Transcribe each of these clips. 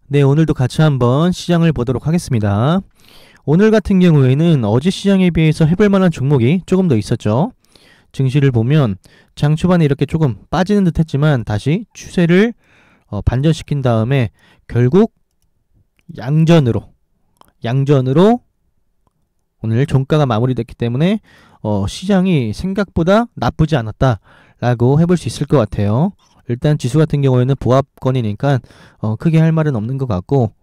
네, 오늘도 같이 한번 시장을 보도록 하겠습니다. 오늘 같은 경우에는 어제 시장에 비해서 해볼 만한 종목이 조금 더 있었죠. 증시를 보면 장 초반에 이렇게 조금 빠지는 듯 했지만 다시 추세를 반전시킨 다음에 결국 양전으로 오늘 종가가 마무리됐기 때문에 시장이 생각보다 나쁘지 않았다라고 해볼 수 있을 것 같아요. 일단 지수 같은 경우에는 보합권이니까 크게 할 말은 없는 것 같고,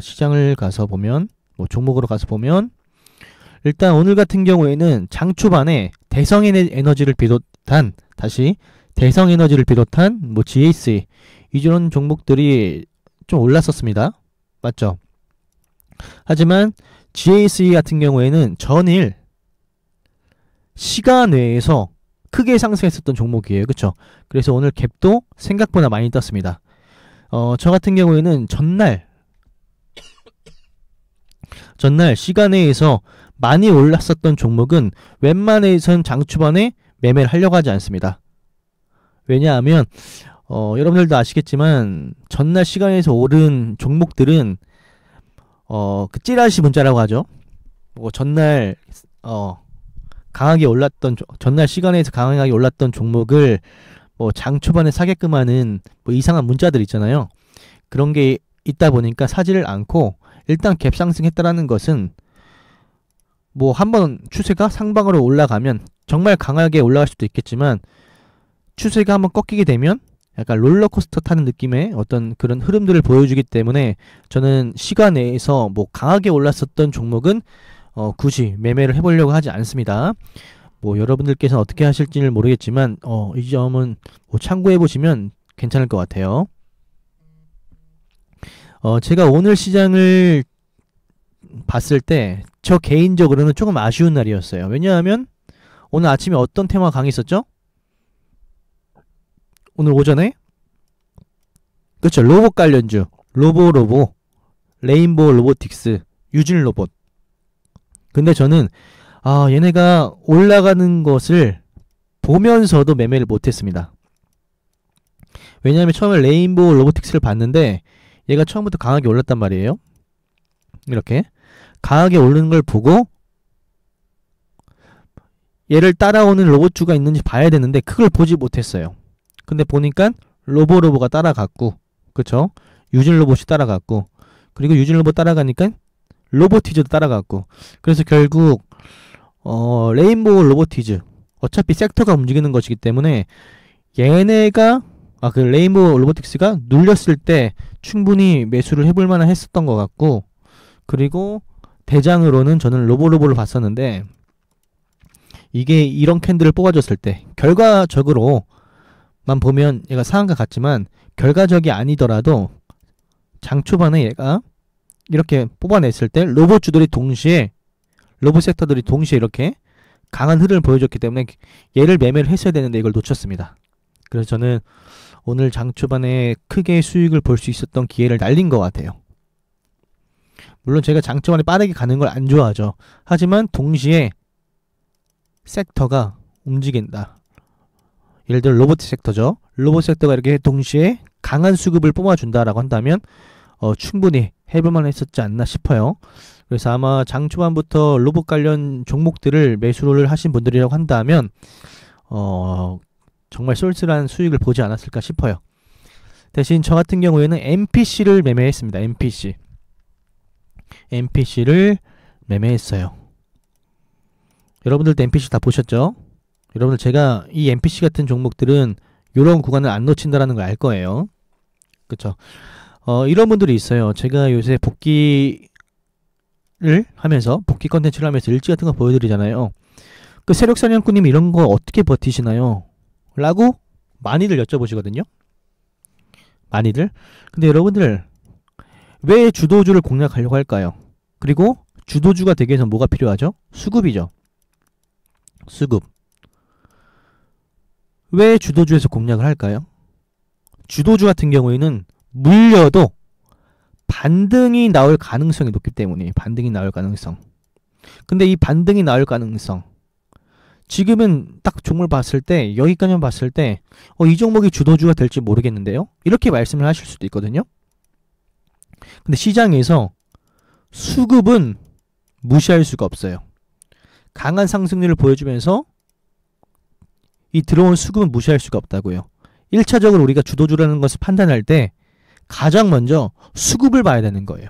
시장을 가서 보면, 종목으로 가서 보면, 일단 오늘 같은 경우에는 장 초반에 대성에너지를 비롯한 GAC 이런 종목들이 좀 올랐었습니다. 맞죠? 하지만 GAC 같은 경우에는 전일 시간 외에서 크게 상승했었던 종목이에요. 그쵸? 그래서 오늘 갭도 생각보다 많이 떴습니다. 저 같은 경우에는 전날 시간외에서 많이 올랐었던 종목은 웬만해선 장 초반에 매매를 하려고 하지 않습니다. 왜냐하면 여러분들도 아시겠지만 전날 시간에서 오른 종목들은 그 찌라시 문자라고 하죠. 전날 시간에서 강하게 올랐던 종목을 장 초반에 사게끔 하는 이상한 문자들 있잖아요. 그런 게 있다 보니까 사지를 않고 일단 갭 상승했다라는 것은 한번 추세가 상방으로 올라가면 정말 강하게 올라갈 수도 있겠지만 추세가 한번 꺾이게 되면 약간 롤러코스터 타는 느낌의 어떤 그런 흐름들을 보여주기 때문에 저는 시간 내에서 강하게 올랐었던 종목은 굳이 매매를 해보려고 하지 않습니다. 여러분들께서는 어떻게 하실지는 모르겠지만 이 점은 참고해보시면 괜찮을 것 같아요. 제가 오늘 시장을 봤을 때 저 개인적으로는 조금 아쉬운 날이었어요. 왜냐하면 오늘 아침에 어떤 테마가 강했었죠? 오늘 오전에? 그쵸, 로봇 관련주 로보, 레인보우 로보틱스, 유진 로봇. 근데 저는 얘네가 올라가는 것을 보면서도 매매를 못했습니다. 왜냐하면 처음에 레인보우 로보틱스를 봤는데 얘가 처음부터 강하게 올랐단 말이에요. 이렇게 강하게 오르는 걸 보고 얘를 따라오는 로봇주가 있는지 봐야 되는데 그걸 보지 못했어요. 근데 보니까 로보가 따라갔고, 그쵸? 유진 로봇이 따라갔고, 그리고 유진 로봇 따라가니까 로보티즈도 따라갔고, 그래서 결국 레인보우 로보티즈, 어차피 섹터가 움직이는 것이기 때문에 얘네가 그 레인보우 로보틱스가 눌렸을 때 충분히 매수를 해볼 만한 했었던 것 같고, 그리고 대장으로는 저는 로보를 봤었는데 이게 이런 캔들을 뽑아줬을 때 결과적으로만 보면 얘가 상한가 같지만 결과적이 아니더라도 장 초반에 얘가 이렇게 뽑아냈을 때 로봇 섹터들이 동시에 이렇게 강한 흐름을 보여줬기 때문에 얘를 매매를 했어야 되는데 이걸 놓쳤습니다. 그래서 저는 오늘 장 초반에 크게 수익을 볼 수 있었던 기회를 날린 것 같아요. 물론 제가 장 초반에 빠르게 가는 걸 안 좋아하죠. 하지만 동시에 섹터가 움직인다. 예를 들어 로봇 섹터죠. 로봇 섹터가 이렇게 동시에 강한 수급을 뽑아준다라고 한다면 충분히 해볼만 했었지 않나 싶어요. 그래서 아마 장 초반부터 로봇 관련 종목들을 매수를 하신 분들이라고 한다면 정말 쏠쏠한 수익을 보지 않았을까 싶어요. 대신 저 같은 경우에는 MPC를 매매했습니다. MPC를 매매했어요. 여러분들도 MPC 다 보셨죠? 여러분들 제가 이 MPC 같은 종목들은 이런 구간을 안 놓친다라는 걸 알 거예요. 그쵸? 이런 분들이 있어요. 제가 요새 복귀 컨텐츠를 하면서 일지 같은 거 보여드리잖아요. 그 세력사냥꾼님 이런 거 어떻게 버티시나요? 라고 많이들 여쭤보시거든요. 많이들. 근데 여러분들 왜 주도주를 공략하려고 할까요? 그리고 주도주가 되기 위해서 뭐가 필요하죠? 수급이죠. 수급. 왜 주도주에서 공략을 할까요? 주도주 같은 경우에는 물려도 반등이 나올 가능성이 높기 때문에 반등이 나올 가능성. 근데 이 반등이 나올 가능성 지금은 딱 종목을 봤을 때 여기까지만 봤을 때 이 종목이 주도주가 될지 모르겠는데요. 이렇게 말씀을 하실 수도 있거든요. 근데 시장에서 수급은 무시할 수가 없어요. 강한 상승률을 보여주면서 이 들어온 수급은 무시할 수가 없다고요. 1차적으로 우리가 주도주라는 것을 판단할 때 가장 먼저 수급을 봐야 되는 거예요.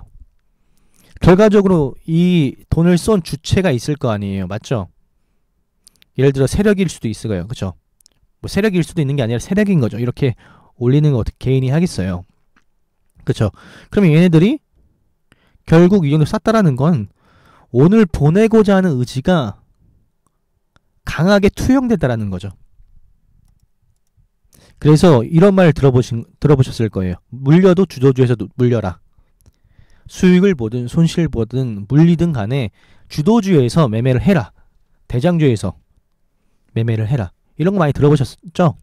결과적으로 이 돈을 쏜 주체가 있을 거 아니에요. 맞죠? 예를 들어 세력일 수도 있어요. 그죠? 뭐 세력일 수도 있는 게 아니라 세력인 거죠. 이렇게 올리는 거 어떻게 개인이 하겠어요. 그쵸? 그러면 얘네들이 결국 이 정도 쌌다라는 건 오늘 보내고자 하는 의지가 강하게 투영됐다라는 거죠. 그래서 이런 말 들어보셨을 거예요. 물려도 주도주에서 물려라. 수익을 보든 손실을 보든 물리든 간에 주도주에서 매매를 해라. 대장주에서 매매를 해라. 이런 거 많이 들어보셨죠?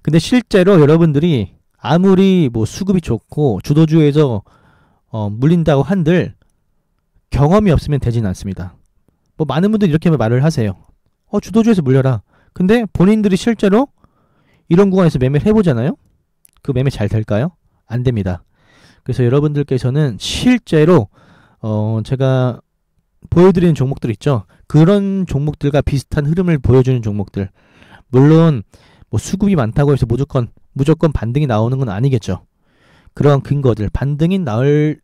근데 실제로 여러분들이 아무리 뭐 수급이 좋고 주도주에서 물린다고 한들 경험이 없으면 되진 않습니다. 뭐 많은 분들이 이렇게 말을 하세요. 주도주에서 물려라. 근데 본인들이 실제로 이런 구간에서 매매를 해보잖아요. 그 매매 잘 될까요? 안 됩니다. 그래서 여러분들께서는 실제로 제가 보여드리는 종목들 있죠. 그런 종목들과 비슷한 흐름을 보여주는 종목들. 물론 뭐 수급이 많다고 해서 무조건 반등이 나오는 건 아니겠죠. 그런 근거들, 반등이 나올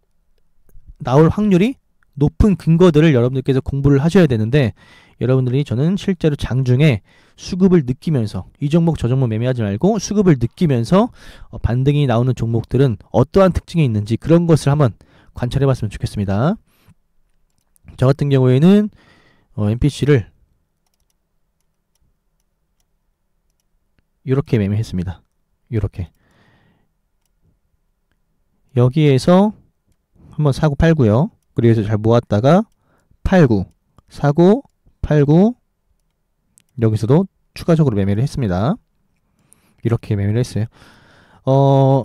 확률이 높은 근거들을 여러분들께서 공부를 하셔야 되는데, 여러분들이 저는 실제로 장중에 수급을 느끼면서 이 종목 저 종목 매매하지 말고 수급을 느끼면서 반등이 나오는 종목들은 어떠한 특징이 있는지 그런 것을 한번 관찰해 봤으면 좋겠습니다. 저 같은 경우에는 MPC를 이렇게 매매했습니다. 이렇게 여기에서 한번 사고 팔고요. 그래서 잘 모았다가 팔고 사고 팔고 여기서도 추가적으로 매매를 했습니다. 이렇게 매매를 했어요.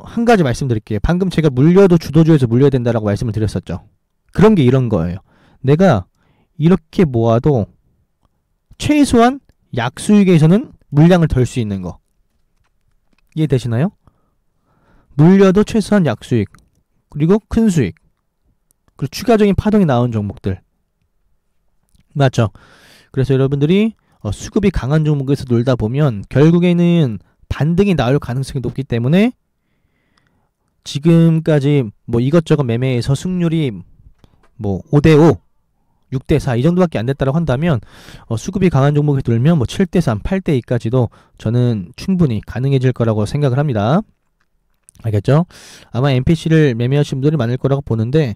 한 가지 말씀드릴게요. 방금 제가 물려도 주도주에서 물려야 된다라고 말씀을 드렸었죠. 그런 게 이런 거예요. 내가 이렇게 모아도 최소한 약수익에서는 물량을 덜 수 있는 거. 이해되시나요? 물려도 최소한 약수익, 그리고 큰 수익, 그리고 추가적인 파동이 나온 종목들. 맞죠? 그래서 여러분들이 수급이 강한 종목에서 놀다 보면 결국에는 반등이 나올 가능성이 높기 때문에 지금까지 뭐 이것저것 매매에서 승률이 뭐 5대5, 6대4 이 정도밖에 안 됐다고 한다면 수급이 강한 종목에 들면 뭐 7대3, 8대2까지도 저는 충분히 가능해질 거라고 생각을 합니다. 알겠죠? 아마 MPC를 매매하신 분들이 많을 거라고 보는데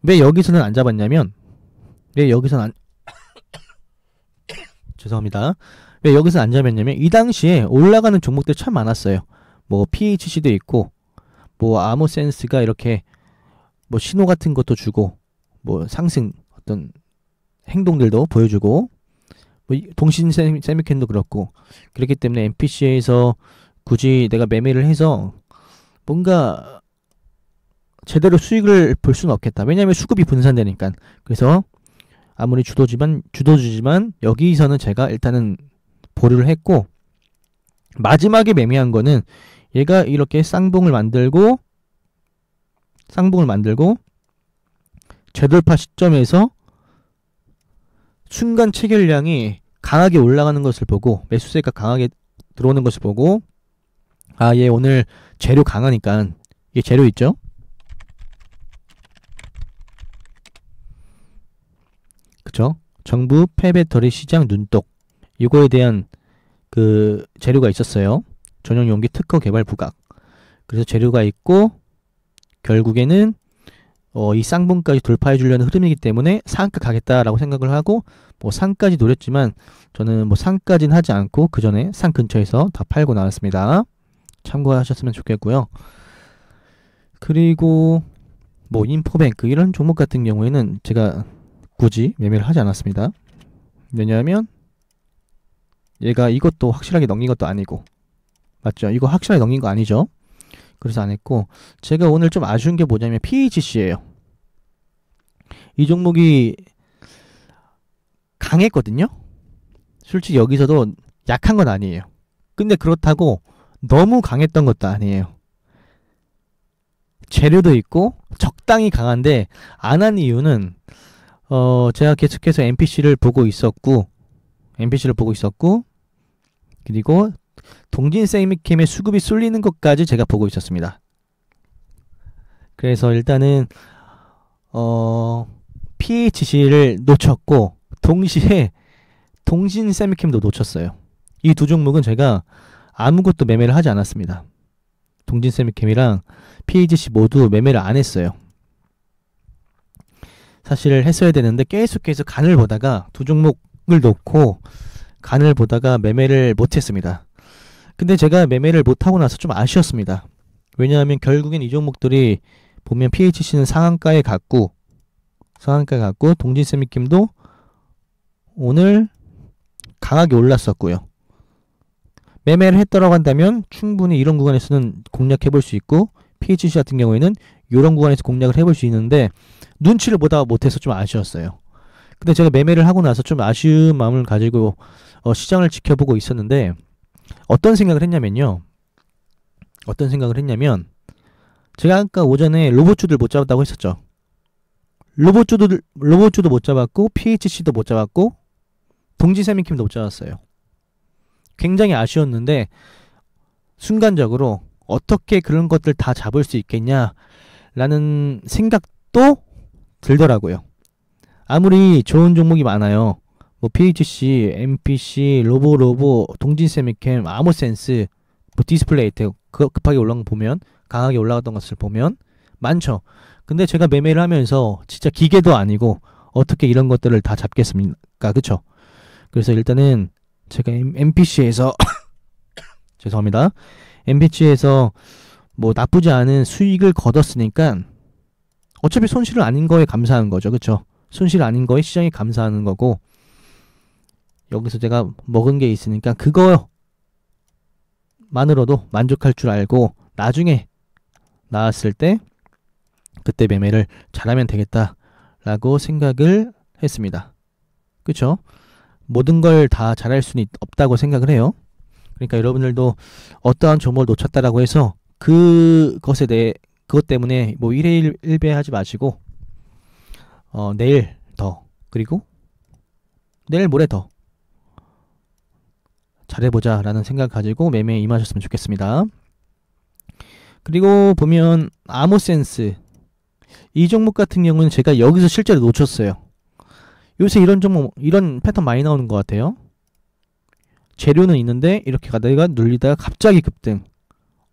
왜 여기서는 안 잡았냐면 죄송합니다. 왜 여기서 안 잡았냐면 이 당시에 올라가는 종목들이 참 많았어요. 뭐 PHC도 있고 뭐 아모센스가 이렇게 뭐 신호 같은 것도 주고 뭐 상승 어떤 행동들도 보여주고 뭐 동신 세미캔도 그렇고, 그렇기 때문에 MPC에서 굳이 내가 매매를 해서 뭔가 제대로 수익을 볼 수는 없겠다. 왜냐하면 수급이 분산되니까. 그래서 아무리 주도주지만 여기서는 제가 일단은 보류를 했고, 마지막에 매매한 거는 얘가 이렇게 쌍봉을 만들고 재돌파 시점에서 순간 체결량이 강하게 올라가는 것을 보고, 매수세가 강하게 들어오는 것을 보고, 아, 얘 오늘 재료 강하니까, 얘 재료 있죠? 그쵸? 정부 폐배터리 시장 눈독, 이거에 대한 그 재료가 있었어요. 전용 용기 특허 개발 부각. 그래서 재료가 있고 결국에는 이 쌍봉까지 돌파해 주려는 흐름이기 때문에 상한가 가겠다라고 생각을 하고 뭐 상까지 노렸지만 저는 뭐 상까지는 하지 않고 그 전에 상 근처에서 다 팔고 나왔습니다. 참고하셨으면 좋겠고요. 그리고 뭐 인포뱅크 이런 종목 같은 경우에는 제가 굳이 매매를 하지 않았습니다. 왜냐하면 얘가 이것도 확실하게 넘긴 것도 아니고, 맞죠? 이거 확실하게 넘긴 거 아니죠? 그래서 안 했고, 제가 오늘 좀 아쉬운 게 뭐냐면 PHC예요. 이 종목이 강했거든요. 솔직히 여기서도 약한 건 아니에요. 근데 그렇다고 너무 강했던 것도 아니에요. 재료도 있고 적당히 강한데 안 한 이유는 제가 계속해서 NPC를 보고 있었고 그리고 동진 세미캠의 수급이 쏠리는 것까지 제가 보고 있었습니다. 그래서 일단은 PHC를 놓쳤고 동시에 동진 세미캠도 놓쳤어요. 이 두 종목은 제가 아무것도 매매를 하지 않았습니다. 동진 세미캠이랑 PHC 모두 매매를 안 했어요. 사실 했어야 되는데 계속해서 간을 보다가 두 종목을 놓고 간을 보다가 매매를 못했습니다. 근데 제가 매매를 못하고 나서 좀 아쉬웠습니다. 왜냐하면 결국엔 이 종목들이 보면 PHC는 상한가에 갔고 동진 세미캠도 오늘 강하게 올랐었고요. 매매를 했더라고 한다면 충분히 이런 구간에서는 공략해 볼 수 있고 PHC 같은 경우에는 이런 구간에서 공략을 해볼 수 있는데 눈치를 보다 못해서 좀 아쉬웠어요. 근데 제가 매매를 하고 나서 좀 아쉬운 마음을 가지고 시장을 지켜보고 있었는데 어떤 생각을 했냐면 제가 아까 오전에 로봇주들 못 잡았다고 했었죠. 로봇주도 못 잡았고 PHC도 못 잡았고 동진 세미캠도 못 잡았어요. 굉장히 아쉬웠는데 순간적으로 어떻게 그런 것들 다 잡을 수 있겠냐라는 생각도 들더라고요. 아무리 좋은 종목이 많아요. 뭐 PHC, MPC, 로보, 동진 세미캠, 아모센스, 뭐 디스플레이트 급하게 올라간 거 보면 강하게 올라갔던 것을 보면 많죠. 근데 제가 매매를 하면서 진짜 기계도 아니고 어떻게 이런 것들을 다 잡겠습니까? 그쵸? 그래서 일단은 제가 MPC에서 죄송합니다. MPC에서 뭐 나쁘지 않은 수익을 거뒀으니까 어차피 손실은 아닌 거에 감사한 거죠. 그쵸? 손실 아닌 거에 시장에 감사하는 거고 여기서 제가 먹은 게 있으니까 그거만으로도 만족할 줄 알고 나중에 나왔을 때 그때 매매를 잘하면 되겠다라고 생각을 했습니다. 그쵸? 모든 걸 다 잘할 수는 없다고 생각을 해요. 그러니까 여러분들도 어떠한 종목을 놓쳤다라고 해서 그것 때문에 뭐 1회 1배 하지 마시고 내일 더 그리고 내일 모레 더 잘해보자 라는 생각 가지고 매매에 임하셨으면 좋겠습니다. 그리고 보면 아모센스 이 종목 같은 경우는 제가 여기서 실제로 놓쳤어요. 요새 이런 종목 이런 패턴 많이 나오는 것 같아요. 재료는 있는데 이렇게 가다가 눌리다가 갑자기 급등.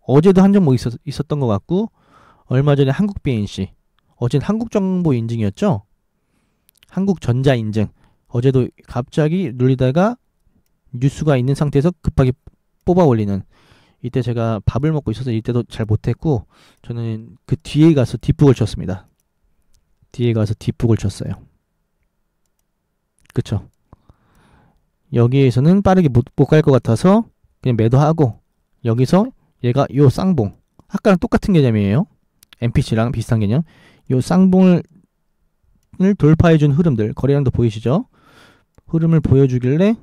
어제도 한 종목 있었던 것 같고 얼마 전에 한국 BNC 어제는 한국정보 인증이었죠. 한국전자 인증 어제도 갑자기 눌리다가 뉴스가 있는 상태에서 급하게 뽑아 올리는 이때 제가 밥을 먹고 있어서 이때도 잘 못했고 저는 그 뒤에 가서 뒷북을 쳤습니다. 뒤에 가서 뒷북을 쳤어요. 그쵸? 여기에서는 빠르게 못 갈 것 같아서 그냥 매도하고 여기서 얘가 요 쌍봉 아까랑 똑같은 개념이에요. MPC랑 비슷한 개념. 요 쌍봉을 돌파해준 흐름들 거래량도 보이시죠? 흐름을 보여주길래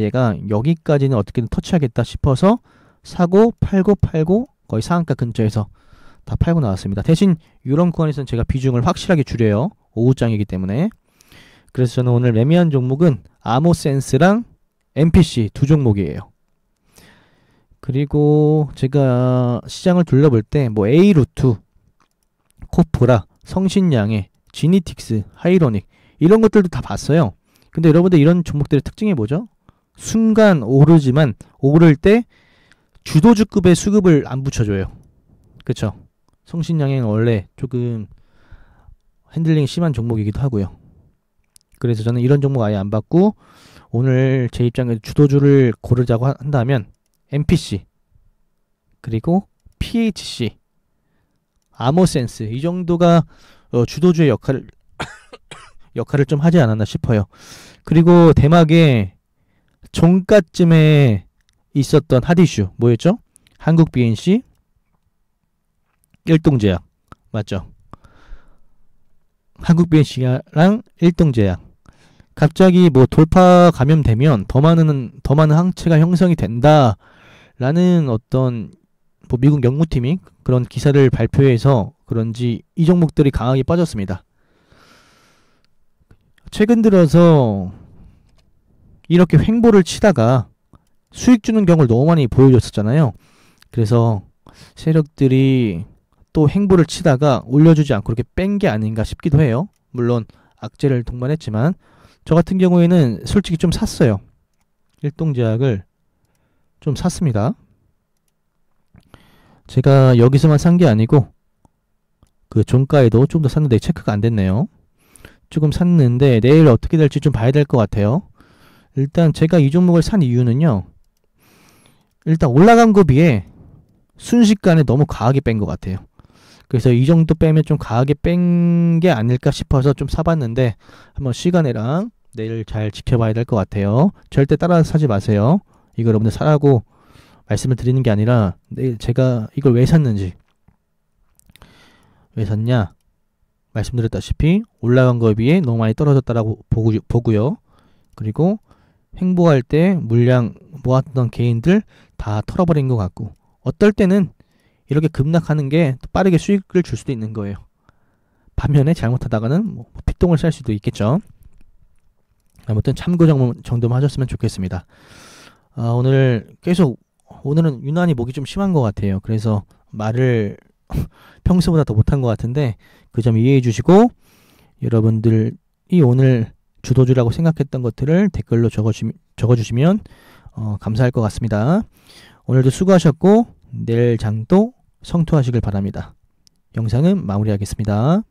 얘가 여기까지는 어떻게든 터치하겠다 싶어서 사고 팔고 거의 상한가 근처에서 다 팔고 나왔습니다. 대신 이런 구간에서는 제가 비중을 확실하게 줄여요. 오후장이기 때문에. 그래서 저는 오늘 매매한 종목은 아모센스랑 MPC 두 종목이에요. 그리고 제가 시장을 둘러볼 때 뭐 A루트, 코프라, 성신양해, 지니틱스, 하이로닉 이런 것들도 다 봤어요. 근데 여러분들 이런 종목들의 특징이 뭐죠? 순간 오르지만 오를 때 주도주급의 수급을 안 붙여줘요. 그쵸? 성신양해는 원래 조금 핸들링이 심한 종목이기도 하고요. 그래서 저는 이런 종목 아예 안 받고 오늘 제 입장에서 주도주를 고르자고 한다면 MPC 그리고 PHC 아모센스 이 정도가 주도주의 역할을 좀 하지 않았나 싶어요. 그리고 대막에 종가쯤에 있었던 핫이슈 뭐였죠? 한국 BNC 일동제약 맞죠? 한국 BNC랑 일동제약 갑자기 뭐 돌파 감염되면 더 많은 항체가 형성이 된다라는 어떤 뭐 미국 연구팀이 그런 기사를 발표해서 그런지 이 종목들이 강하게 빠졌습니다. 최근 들어서 이렇게 횡보를 치다가 수익 주는 경우를 너무 많이 보여줬었잖아요. 그래서 세력들이 또 횡보를 치다가 올려주지 않고 이렇게 뺀 게 아닌가 싶기도 해요. 물론 악재를 동반했지만 저 같은 경우에는 솔직히 좀 샀어요. 일동제약을 좀 샀습니다. 제가 여기서만 산 게 아니고 그 종가에도 좀 더 샀는데 체크가 안 됐네요. 조금 샀는데 내일 어떻게 될지 좀 봐야 될 것 같아요. 일단 제가 이 종목을 산 이유는요. 일단 올라간 거 비해 순식간에 너무 강하게 뺀 것 같아요. 그래서 이 정도 빼면 좀 강하게 뺀 게 아닐까 싶어서 좀 사봤는데 한번 시간이랑 내일 잘 지켜봐야 될 것 같아요. 절대 따라 사지 마세요. 이거 여러분들 사라고 말씀을 드리는 게 아니라 내일 제가 이걸 왜 샀는지, 왜 샀냐 말씀드렸다시피 올라간 거에 비해 너무 많이 떨어졌다라고 보고요. 그리고 횡보할 때 물량 모았던 개인들 다 털어버린 것 같고, 어떨 때는 이렇게 급락하는 게 빠르게 수익을 줄 수도 있는 거예요. 반면에 잘못하다가는 뭐 피똥을 쌀 수도 있겠죠. 아무튼 참고 정도만 하셨으면 좋겠습니다. 오늘은 유난히 목이 좀 심한 것 같아요. 그래서 말을 평소보다 더 못한 것 같은데 그 점 이해해 주시고, 여러분들이 오늘 주도주라고 생각했던 것들을 댓글로 적어주시면 감사할 것 같습니다. 오늘도 수고하셨고 내일 장도 성투하시길 바랍니다. 영상은 마무리하겠습니다.